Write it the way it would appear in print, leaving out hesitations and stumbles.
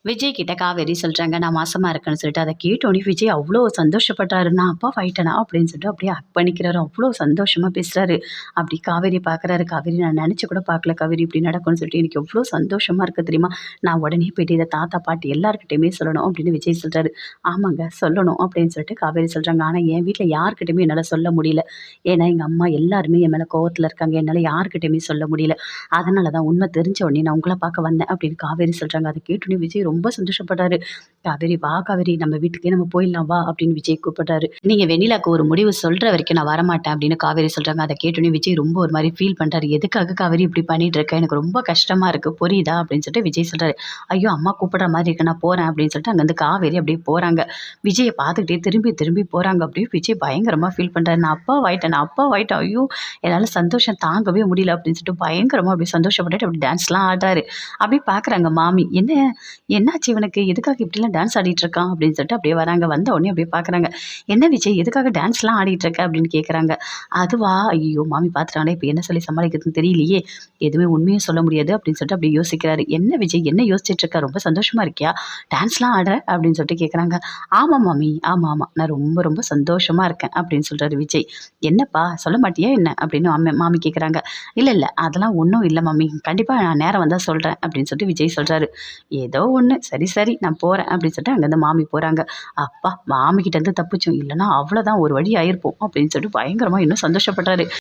விஜய் கிட்ட காவேரி சொல்றாங்க, "நான் மாசமா இருக்கேன்னு" சொல்லிட்டு. அத கேட்டோனே விஜய் அவ்ளோ சந்தோஷப்பட்டாரு. "நான் அப்பாவாயிட்டேனா?" அப்படின்னு சொல்லிட்டு அப்படியே ஹக் பண்ணிக்கிறாரு. அவ்ளோ சந்தோஷமா பேசுறாரு. அப்படி காவேரி பார்க்குறாரு. "காவேரி நான் நெனச்சு கூட பார்க்கல காவேரி இப்படி நடக்கும்னு சொல்லிட்டு. எனக்கு எவ்ளோ சந்தோஷமா இருக்கு தெரியுமா? நான் உடனே போயிட்டு இத தாத்தா, பாட்டி எல்லார்கிட்டயுமே சொல்லணும்" அப்படின்னு விஜய் சொல்றாரு. "ஆமாங்க சொல்லணும்" அப்படின்னு சொல்லிட்டு காவேரி சொல்றாங்க. "ஆனா என் வீட்ல யார்கிட்டயுமே என்னால சொல்ல முடியல. ஏன்னா எங்க அம்மா எல்லாருமே என் மேல கோவத்துல இருக்காங்க. என்னால யார்கிட்டயுமே சொல்ல முடியல. அதனால தான் உண்மை தெரிஞ்ச உடனே நான் உங்கள பார்க்க வந்தேன்" அப்படின்னு காவேரி சொல்றாங்க. அத கேட்டோனே விஜய் ரொம்ப சந்தோஷப்பட்டாரு. "காவேரி வா காவேரி நம்ம வீட்டுக்கே நம்ம போயிடலாம் வா" அப்படின்னு விஜய் கூப்பிடுறாரு. "நீங்க வெண்ணிலாக்கு ஒரு முடிவு சொல்ற வரைக்கும் நான் வரமாட்டேன்" அப்படின்னு காவேரி சொல்றாங்க. அத கேட்டோனே விஜய் ரொம்ப ஒரு மாரி ஃபீல் பண்றாரு. "எதுக்காக காவேரி இப்படி பண்ணிட்டு இருக்க? எனக்கு ரொம்ப கஷ்டமா இருக்கு. புரியுதா?" அப்படின்னு சொல்லிட்டு விஜய் சொல்றாரு. "ஐயோ! அம்மா கூப்பிடுற மாரி இருக்கு. நான் போறேன்" அப்படின்னு சொல்லிட்டு அங்கருந்து காவேரி அப்படியே போறாங்க. விஜய பார்த்துக்கிட்டே திரும்பி திரும்பி போறாங்க. அப்படியே விஜய் பயங்கரமா ஃபீல் பண்றாரு. நான் அப்பாவாயிட்டேன். ஐயோ! என்னால சந்தோஷம் தாங்கவே முடியல" அப்படின்னு சொல்லிட்டு பயங்கரமா அப்படியே சந்தோஷப்பட்டுட்டு அப்படி டான்ஸ்லாம் ஆடுறாரு. அப்படியே பார்க்குறாங்க மாமி. என்னாச்சு இவனுக்கு? எதுக்காக இப்படிலாம் டான்ஸ் ஆடிட்டு இருக்கான்?" அப்படின்னு சொல்லிட்டு அப்படியே வராங்க. வந்த உடனே அப்படியே பார்க்குறாங்க. "என்ன விஜய் எதுக்காக டான்ஸ்லாம் ஆடிட்டு இருக்க?" அப்படின்னு கேட்குறாங்க. "அதுவா? ஐயய்யோ! மாமி பார்த்துட்டாங்களே! இப்ப என்ன சொல்லி சமாளிக்கிறதுன்னு தெரியலையே! எதுவுமே உண்மைய சொல்ல முடியாது" அப்படின்னு சொல்லிட்டு அப்படியே யோசிக்கிறாரு. "என்ன விஜய் என்ன யோசிச்சுட்டு இருக்க? ரொம்ப சந்தோஷமா இருக்கியா? டான்ஸ்லாம் ஆடுற?" அப்படின்னு சொல்லிட்டு கேட்குறாங்க. "ஆமா மாமி. ஆமா, ஆமா. நான் ரொம்ப ரொம்ப சந்தோஷமா இருக்கேன்" அப்படின்னு சொல்றாரு விஜய். "என்னப்பா சொல்ல மாட்டியா என்ன?" அப்படின்னு மாமி கேட்குறாங்க. "இல்ல, இல்ல. அதெல்லாம் ஒண்ணும் இல்ல மாமி. கண்டிப்பா நான் நேரம் வந்தா சொல்றேன்" அப்படின்னு சொல்லிட்டு விஜய் சொல்றாரு. ஏதோ ஒண்ணு. "சரி, சரி நான் போறேன்" அப்படின்னு சொல்லிட்டு அங்கருந்து மாமி போறாங்க. அப்பா! மாமி கிட்ட இருந்து தப்பிச்சோம். இல்லன்னா அவ்வளோதான் ஒரு வழி ஆயிருப்போம் அப்படின்னு சொல்லிட்டு பயங்கரமா இன்னும் சந்தோஷப்பட்டாரு.